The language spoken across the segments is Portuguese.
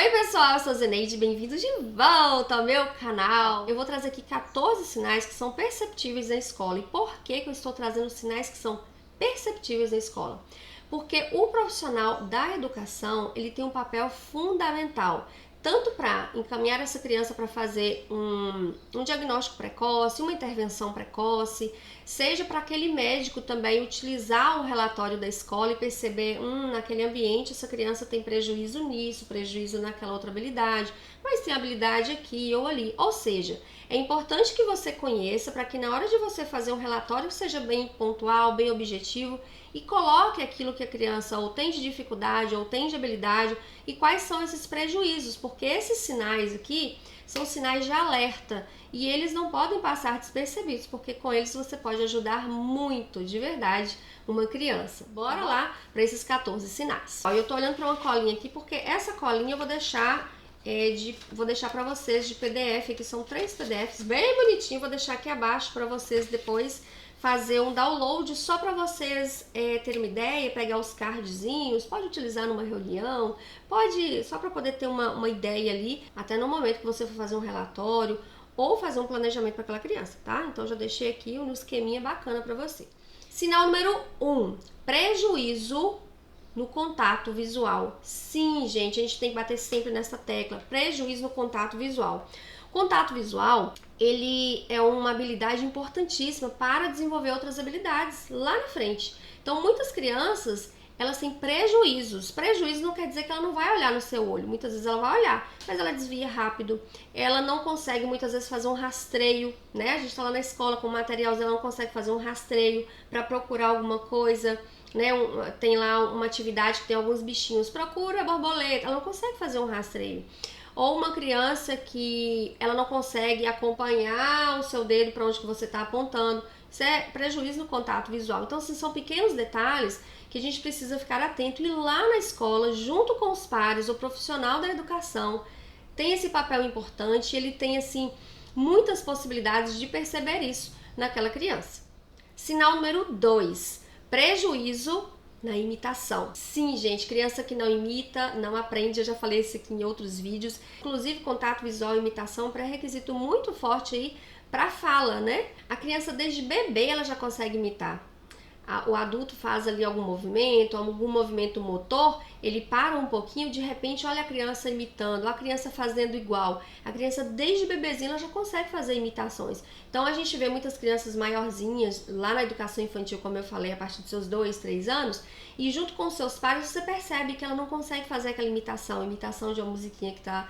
Oi pessoal, eu sou a Zeneide, bem-vindos de volta ao meu canal. Eu vou trazer aqui 14 sinais que são perceptíveis na escola. E por que eu estou trazendo sinais que são perceptíveis na escola? Porque o profissional da educação, ele tem um papel fundamental, tanto para encaminhar essa criança para fazer um diagnóstico precoce, uma intervenção precoce, seja para aquele médico também utilizar o relatório da escola e perceber, naquele ambiente essa criança tem prejuízo nisso, prejuízo naquela outra habilidade, mas tem habilidade aqui ou ali. Ou seja, é importante que você conheça para que na hora de você fazer um relatório seja bem pontual, bem objetivo e coloque aquilo que a criança ou tem de dificuldade ou tem de habilidade e quais são esses prejuízos, porque esses sinais aqui são sinais de alerta e eles não podem passar despercebidos, porque com eles você pode ajudar muito, de verdade, uma criança. Bora lá para esses 14 sinais. Eu tô olhando para uma colinha aqui porque essa colinha eu vou deixar para vocês de PDF, aqui são 3 PDFs bem bonitinho, vou deixar aqui abaixo para vocês depois fazer um download só para vocês terem uma ideia, pegar os cardzinhos, pode utilizar numa reunião, pode só para poder ter uma ideia ali, até no momento que você for fazer um relatório ou fazer um planejamento para aquela criança, tá? Então já deixei aqui um esqueminha bacana para você. Sinal número 1, prejuízo no contato visual. Sim, gente, a gente tem que bater sempre nessa tecla, prejuízo no contato visual. Contato visual, ele é uma habilidade importantíssima para desenvolver outras habilidades lá na frente. Então, muitas crianças, elas têm prejuízos. Prejuízo não quer dizer que ela não vai olhar no seu olho. Muitas vezes ela vai olhar, mas ela desvia rápido. Ela não consegue, muitas vezes, fazer um rastreio, né? A gente tá lá na escola com materiais, ela não consegue fazer um rastreio para procurar alguma coisa, né? Tem lá uma atividade que tem alguns bichinhos. Procura borboleta. Ela não consegue fazer um rastreio. Ou uma criança que ela não consegue acompanhar o seu dedo para onde que você está apontando. Isso é prejuízo no contato visual. Então, assim, são pequenos detalhes que a gente precisa ficar atento. E lá na escola, junto com os pares, o profissional da educação tem esse papel importante. Ele tem, assim, muitas possibilidades de perceber isso naquela criança. Sinal número 2, prejuízo na imitação. Sim, gente, criança que não imita, não aprende, eu já falei isso aqui em outros vídeos. Inclusive, contato visual e imitação é um pré-requisito muito forte aí para fala, né? A criança desde bebê ela já consegue imitar. O adulto faz ali algum movimento motor, ele para um pouquinho, de repente olha a criança imitando, a criança fazendo igual. A criança desde bebezinha ela já consegue fazer imitações. Então a gente vê muitas crianças maiorzinhas lá na educação infantil, como eu falei, a partir dos seus 2, 3 anos, e junto com os seus pais você percebe que ela não consegue fazer aquela imitação de uma musiquinha que está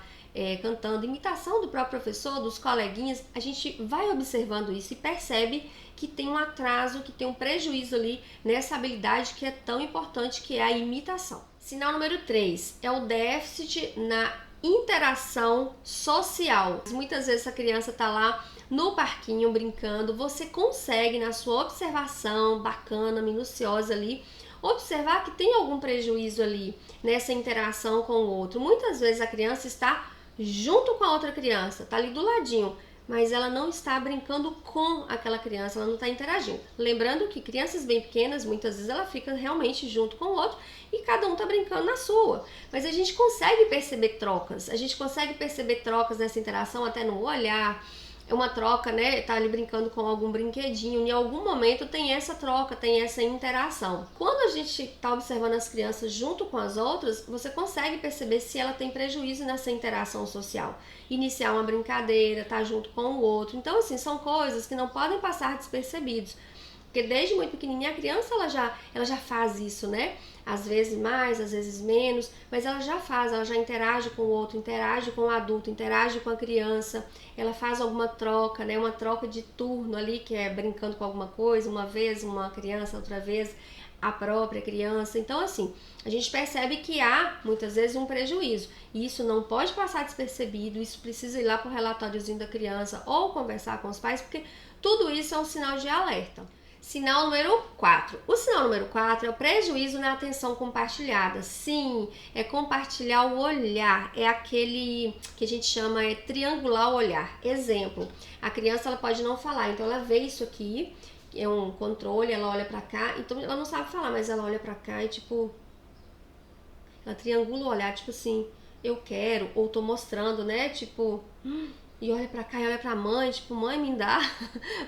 cantando, imitação do próprio professor, dos coleguinhas. A gente vai observando isso e percebe que tem um atraso, que tem um prejuízo ali nessa habilidade que é tão importante, que é a imitação. Sinal número 3 é o déficit na interação social. Muitas vezes a criança está lá no parquinho brincando, você consegue na sua observação bacana, minuciosa ali, observar que tem algum prejuízo ali nessa interação com o outro. Muitas vezes a criança está junto com a outra criança, está ali do ladinho, mas ela não está brincando com aquela criança, ela não está interagindo. Lembrando que crianças bem pequenas, muitas vezes ela fica realmente junto com o outro e cada um está brincando na sua. Mas a gente consegue perceber trocas, nessa interação, até no olhar. É uma troca, né? Tá ali brincando com algum brinquedinho, em algum momento tem essa troca, tem essa interação. Quando a gente tá observando as crianças junto com as outras, você consegue perceber se ela tem prejuízo nessa interação social. Iniciar uma brincadeira, tá junto com o outro. Então, assim, são coisas que não podem passar despercebidos. Porque desde muito pequenininha a criança ela já faz isso, né? Às vezes mais, às vezes menos, mas ela já interage com o outro, interage com o adulto, interage com a criança, ela faz alguma troca, né? Uma troca de turno ali, que é brincando com alguma coisa, uma vez uma criança, outra vez a própria criança. Então, assim, a gente percebe que há muitas vezes um prejuízo e isso não pode passar despercebido, isso precisa ir lá pro relatóriozinho da criança ou conversar com os pais, porque tudo isso é um sinal de alerta. Sinal número 4. O sinal número 4 é o prejuízo na atenção compartilhada. Sim, é compartilhar o olhar. É aquele que a gente chama triangular o olhar. Exemplo, a criança ela pode não falar, então ela vê isso aqui, é um controle, ela olha pra cá, então ela não sabe falar, mas ela olha pra cá e tipo, ela triangula o olhar, tipo assim, eu quero, ou tô mostrando, né, tipo, e olha pra cá e olha pra mãe, tipo, mãe, me dá,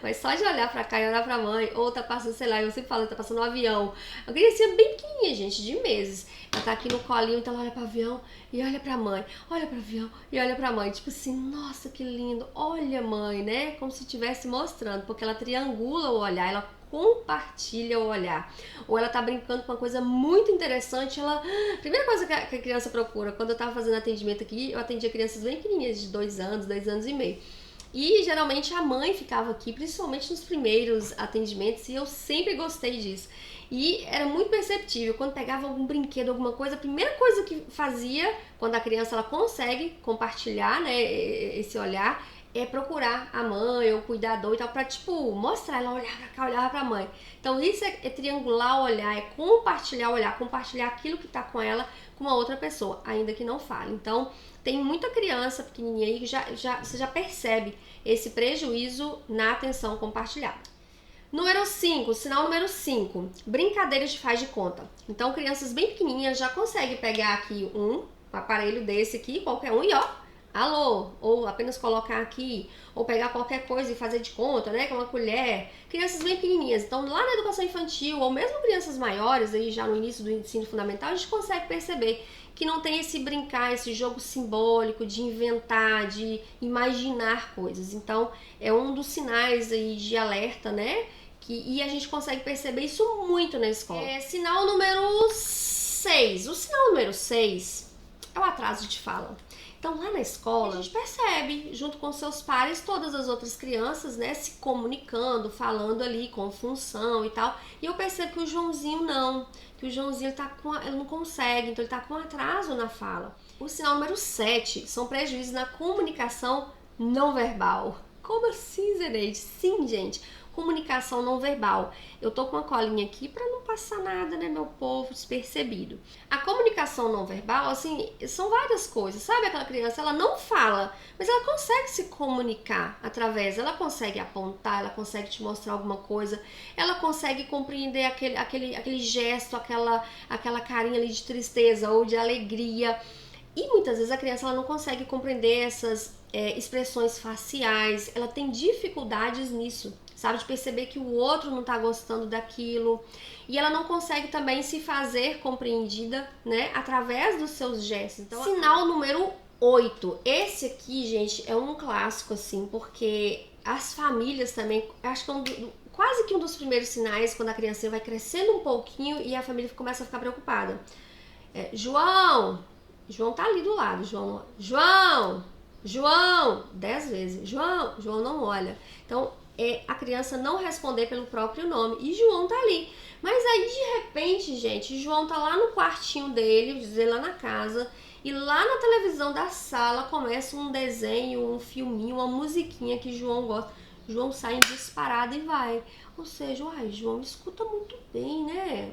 mas só de olhar pra cá e olhar pra mãe, ou tá passando, sei lá, eu sempre falo, tá passando um avião, a criança bem pequenininha, gente, de meses, ela tá aqui no colinho, então ela olha pro avião e olha pra mãe, olha pro avião e olha pra mãe, tipo assim, nossa, que lindo, olha mãe, né, como se estivesse mostrando, porque ela triangula o olhar, ela compartilha o olhar, ou ela tá brincando com uma coisa muito interessante, ela, primeira coisa que a criança procura, quando eu tava fazendo atendimento aqui, eu atendia crianças bem pequenininhas, de 2 anos, 2 anos e meio, e geralmente a mãe ficava aqui, principalmente nos primeiros atendimentos, e eu sempre gostei disso. E era muito perceptível, quando pegava algum brinquedo, alguma coisa, a primeira coisa que fazia, quando a criança ela consegue compartilhar, né, esse olhar, é procurar a mãe ou o cuidador e tal, pra tipo, mostrar ela, olhar pra cá, olhar pra mãe. Então isso é triangular o olhar, é compartilhar o olhar, compartilhar aquilo que tá com ela com uma outra pessoa, ainda que não fale. Então tem muita criança pequenininha aí que você já percebe esse prejuízo na atenção compartilhada. Número 5, sinal número 5, brincadeiras de faz de conta. Então, crianças bem pequenininhas já conseguem pegar aqui um aparelho desse aqui, qualquer um, e ó, alô, ou apenas colocar aqui, ou pegar qualquer coisa e fazer de conta, né, com uma colher. Crianças bem pequenininhas. Então, lá na educação infantil, ou mesmo crianças maiores, aí já no início do ensino fundamental, a gente consegue perceber que não tem esse brincar, esse jogo simbólico de inventar, de imaginar coisas. Então, é um dos sinais aí de alerta, né? E a gente consegue perceber isso muito na escola. Sinal número 6. O sinal número 6 é o atraso de fala. Então, lá na escola, a gente percebe, junto com seus pares, todas as outras crianças, né, se comunicando, falando ali com função e tal. E eu percebo que o Joãozinho não, que o Joãozinho ele não consegue, então ele tá com atraso na fala. O sinal número 7 são prejuízos na comunicação não verbal. Como assim, Zeneide? Sim, gente. Comunicação não verbal. Eu tô com a colinha aqui para não passar nada, né, meu povo, despercebido. A comunicação não verbal, assim, são várias coisas. Sabe aquela criança, ela não fala, mas ela consegue se comunicar através, ela consegue apontar, ela consegue te mostrar alguma coisa, ela consegue compreender aquele gesto, aquela carinha ali de tristeza ou de alegria. E muitas vezes a criança ela não consegue compreender essas expressões faciais, ela tem dificuldades nisso, sabe? De perceber que o outro não tá gostando daquilo. E ela não consegue também se fazer compreendida, né? Através dos seus gestos. Então, sinal número 8. Esse aqui, gente, é um clássico, assim, porque as famílias também, acho que quase que um dos primeiros sinais, quando a criança vai crescendo um pouquinho e a família começa a ficar preocupada. João tá ali do lado, João, 10 vezes, João não olha. Então, a criança não responder pelo próprio nome, e João tá ali. Mas aí, de repente, gente, João tá lá no quartinho dele, dizer lá na casa, e lá na televisão da sala começa um desenho, um filminho, uma musiquinha que João gosta. João sai em disparada e vai. Ou seja, João escuta muito bem, né?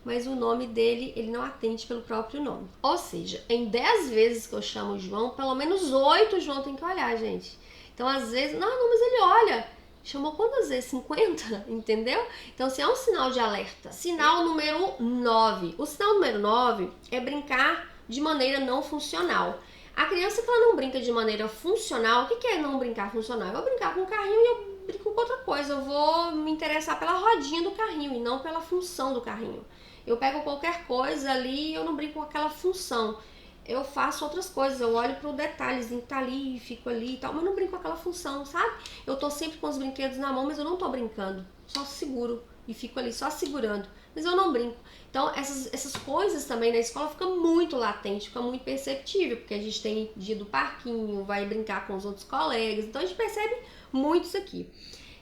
Mas o nome dele, ele não atende pelo próprio nome. Ou seja, em 10 vezes que eu chamo João, pelo menos 8 João tem que olhar, gente. Então, às vezes, não, mas ele olha. Chamou quantas vezes? 50? Entendeu? Então, assim, é um sinal de alerta. Sinal número 9. O sinal número 9 é brincar de maneira não funcional. A criança que ela não brinca de maneira funcional, o que é não brincar funcional? Eu vou brincar com o carrinho e eu brinco com outra coisa. Eu vou me interessar pela rodinha do carrinho e não pela função do carrinho. Eu pego qualquer coisa ali e eu não brinco com aquela função. Eu faço outras coisas, eu olho pro detalhezinho que tá ali, fico ali e tal, mas não brinco com aquela função, sabe? Eu tô sempre com os brinquedos na mão, mas eu não tô brincando. Só seguro e fico ali só segurando, mas eu não brinco. Então, essas coisas também na escola fica muito latente, fica muito perceptível, porque a gente tem dia do parquinho, vai brincar com os outros colegas, então a gente percebe muito isso aqui.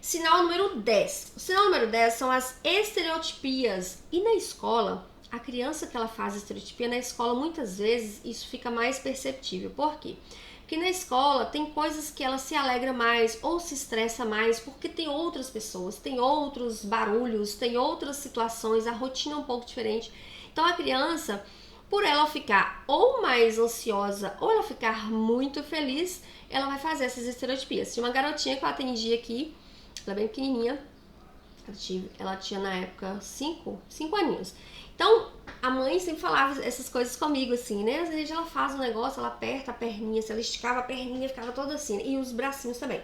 Sinal número 10. O sinal número 10 são as estereotipias. E na escola, a criança que ela faz estereotipia, na escola, muitas vezes, isso fica mais perceptível. Por quê? Porque na escola tem coisas que ela se alegra mais ou se estressa mais, porque tem outras pessoas, tem outros barulhos, tem outras situações, a rotina é um pouco diferente. Então a criança, por ela ficar ou mais ansiosa ou ela ficar muito feliz, ela vai fazer essas estereotipias. Tinha uma garotinha que eu atendi aqui, ela é bem pequenininha, Ela tinha na época 5 aninhos. Então, a mãe sempre falava essas coisas comigo, assim, né? Às vezes ela faz um negócio, ela aperta a perninha, se ela esticava a perninha, ficava toda assim, e os bracinhos também.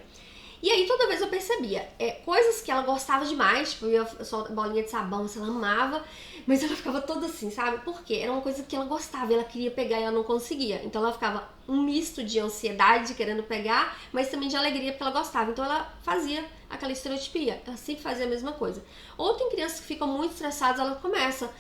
E aí toda vez eu percebia, coisas que ela gostava demais, tipo, só bolinha de sabão, se ela amava, mas ela ficava toda assim, sabe? Por quê? Era uma coisa que ela gostava, ela queria pegar e ela não conseguia. Então ela ficava um misto de ansiedade, querendo pegar, mas também de alegria porque ela gostava. Então ela fazia aquela estereotipia, ela sempre fazia a mesma coisa. Ou tem crianças que ficam muito estressadas, ela começa,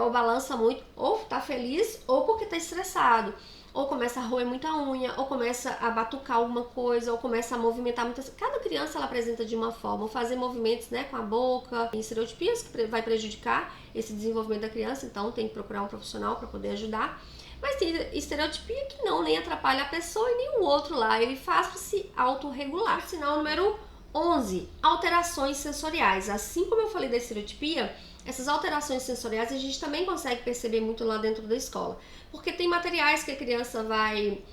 ou balança muito, ou tá feliz, ou porque tá estressado. Ou começa a roer muita unha, ou começa a batucar alguma coisa, ou começa a movimentar muitas... Cada criança ela apresenta de uma forma, ou fazer movimentos, né, com a boca, tem estereotipias que vai prejudicar esse desenvolvimento da criança, então tem que procurar um profissional para poder ajudar. Mas tem estereotipia que não, nem atrapalha a pessoa e nem o outro lá, ele faz para se autorregular. Sinal número 11, alterações sensoriais. Assim como eu falei da estereotipia, essas alterações sensoriais a gente também consegue perceber muito lá dentro da escola, porque tem materiais que a criança vai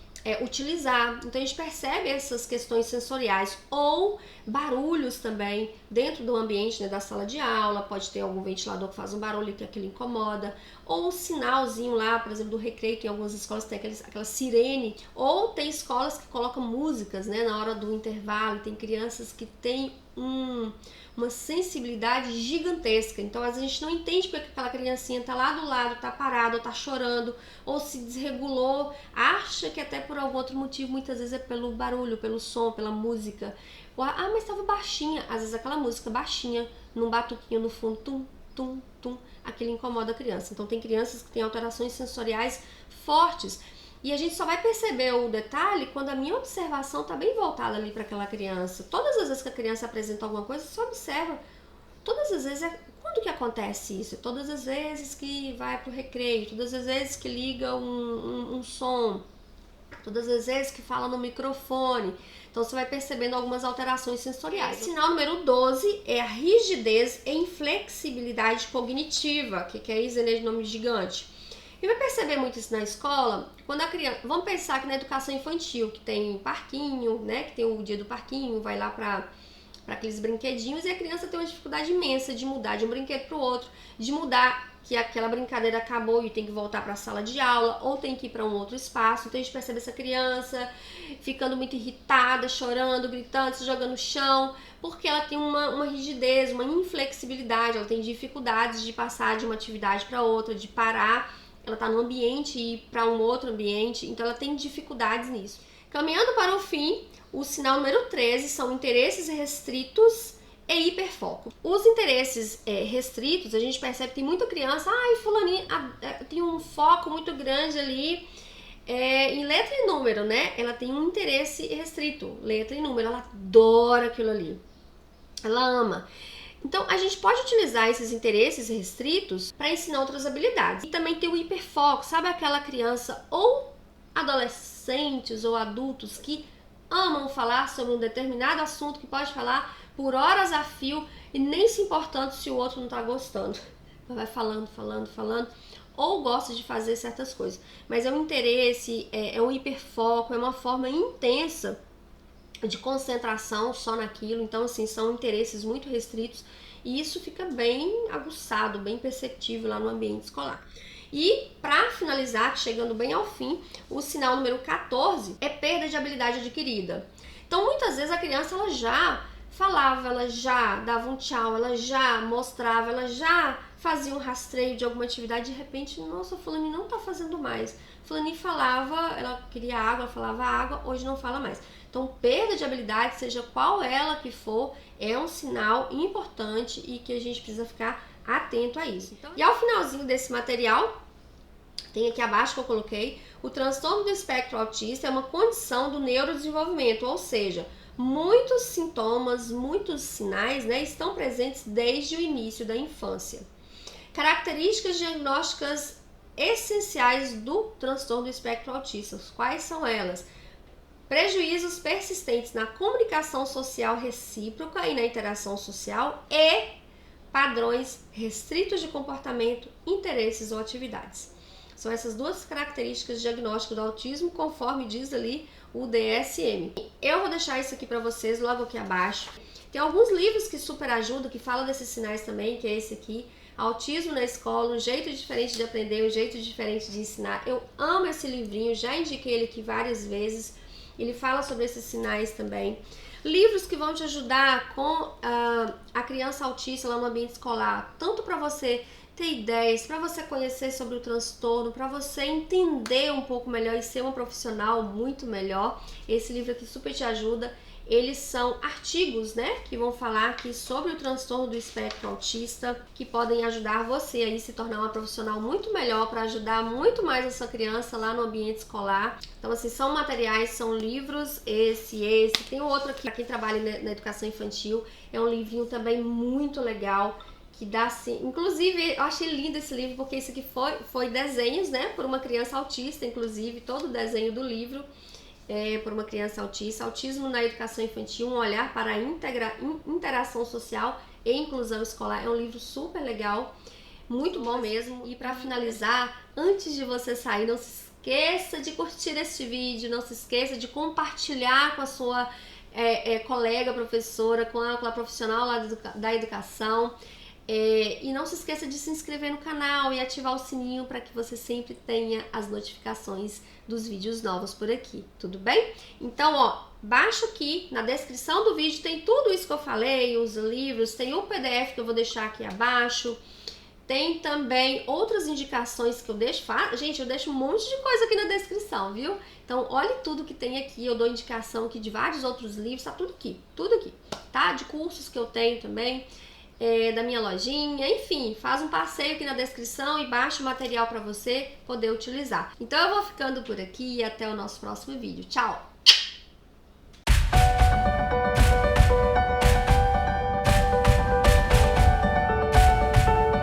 utilizar, então a gente percebe essas questões sensoriais, ou barulhos também dentro do ambiente, né, da sala de aula, pode ter algum ventilador que faz um barulho que aquilo incomoda, ou um sinalzinho lá, por exemplo, do recreio, em algumas escolas tem aquela sirene, ou tem escolas que colocam músicas, né, na hora do intervalo, tem crianças que têm uma sensibilidade gigantesca, então às vezes a gente não entende porque aquela criancinha tá lá do lado, tá parada, ou tá chorando, ou se desregulou, acha que até por algum outro motivo, muitas vezes é pelo barulho, pelo som, pela música, mas estava baixinha, às vezes aquela música baixinha, num batuquinho no fundo, tum, tum, tum, aquilo incomoda a criança. Então tem crianças que têm alterações sensoriais fortes, e a gente só vai perceber o detalhe quando a minha observação está bem voltada ali para aquela criança. Todas as vezes que a criança apresenta alguma coisa, você observa. Todas as vezes, quando que acontece isso? Todas as vezes que vai pro recreio, todas as vezes que liga um som, todas as vezes que fala no microfone. Então você vai percebendo algumas alterações sensoriais. Sinal número 12 é a rigidez e inflexibilidade cognitiva, que é isso, né, de nome gigante. E vai perceber muito isso na escola, quando a criança... Vamos pensar que na educação infantil, que tem parquinho, né? Que tem o dia do parquinho, vai lá para aqueles brinquedinhos, e a criança tem uma dificuldade imensa de mudar de um brinquedo para o outro, de mudar que aquela brincadeira acabou e tem que voltar para a sala de aula, ou tem que ir para um outro espaço. Então a gente percebe essa criança ficando muito irritada, chorando, gritando, se jogando no chão, porque ela tem uma rigidez, uma inflexibilidade, ela tem dificuldades de passar de uma atividade para outra, de parar. Ela está no ambiente e ir para um outro ambiente, então ela tem dificuldades nisso. Caminhando para o fim, o sinal número 13 são interesses restritos e hiperfoco. Os interesses restritos, a gente percebe que tem muita criança, fulaninha tem um foco muito grande ali em letra e número, né? Ela tem um interesse restrito, letra e número, ela adora aquilo ali, ela ama. Então, a gente pode utilizar esses interesses restritos para ensinar outras habilidades. E também tem o hiperfoco, sabe aquela criança ou adolescentes ou adultos que amam falar sobre um determinado assunto, que pode falar por horas a fio e nem se importando se o outro não está gostando. Vai falando, ou gosta de fazer certas coisas. Mas é um interesse, é um hiperfoco, é uma forma intensa de concentração só naquilo. Então, assim, são interesses muito restritos e isso fica bem aguçado, bem perceptível lá no ambiente escolar. E para finalizar, chegando bem ao fim, o sinal número 14 é perda de habilidade adquirida. Então, muitas vezes a criança ela já falava, ela já dava um tchau, ela já mostrava, ela já fazia um rastreio de alguma atividade, de repente, nossa, fulani não tá fazendo mais. Fulani falava, ela queria água, falava água, hoje não fala mais. Então, perda de habilidade, seja qual ela que for, é um sinal importante e que a gente precisa ficar atento a isso. Então, e ao finalzinho desse material, tem aqui abaixo que eu coloquei, o transtorno do espectro autista é uma condição do neurodesenvolvimento, ou seja, muitos sintomas, muitos sinais, né, estão presentes desde o início da infância. Características diagnósticas essenciais do transtorno do espectro autista, quais são elas? Prejuízos persistentes na comunicação social recíproca e na interação social e padrões restritos de comportamento, interesses ou atividades. São essas duas características de diagnóstico do autismo, conforme diz ali o DSM. Eu vou deixar isso aqui para vocês logo aqui abaixo. Tem alguns livros que super ajudam, que falam desses sinais também, que é esse aqui, Autismo na Escola, um jeito diferente de aprender, um jeito diferente de ensinar. Eu amo esse livrinho, já indiquei ele aqui várias vezes. Ele fala sobre esses sinais também. Livros que vão te ajudar com a criança autista lá no ambiente escolar, tanto para você ter ideias, para você conhecer sobre o transtorno, para você entender um pouco melhor e ser uma profissional muito melhor. Esse livro aqui super te ajuda. Eles são artigos, né, que vão falar aqui sobre o transtorno do espectro autista, que podem ajudar você aí a se tornar uma profissional muito melhor, para ajudar muito mais a sua criança lá no ambiente escolar. Então, assim, são materiais, são livros, esse. Tem outro aqui, para quem trabalha na educação infantil, é um livrinho também muito legal, que dá assim, inclusive eu achei lindo esse livro, porque isso aqui foi desenhos, né, por uma criança autista, inclusive, todo o desenho do livro por uma criança autista. Autismo na educação infantil, um olhar para a interação social e inclusão escolar. É um livro super legal, muito bom mesmo. E para finalizar, antes de você sair, não se esqueça de curtir este vídeo, não se esqueça de compartilhar com a sua colega professora, com a profissional lá da educação. E não se esqueça de se inscrever no canal e ativar o sininho para que você sempre tenha as notificações dos vídeos novos por aqui, tudo bem? Então, ó, baixo aqui na descrição do vídeo, tem tudo isso que eu falei, os livros, tem o PDF que eu vou deixar aqui abaixo, tem também outras indicações que eu deixo. Gente, eu deixo um monte de coisa aqui na descrição, viu? Então, olhe tudo que tem aqui, eu dou indicação aqui de vários outros livros, tá tudo aqui, tá? De cursos que eu tenho também. Da minha lojinha, enfim, faz um passeio aqui na descrição e baixa o material para você poder utilizar. Então eu vou ficando por aqui e até o nosso próximo vídeo. Tchau!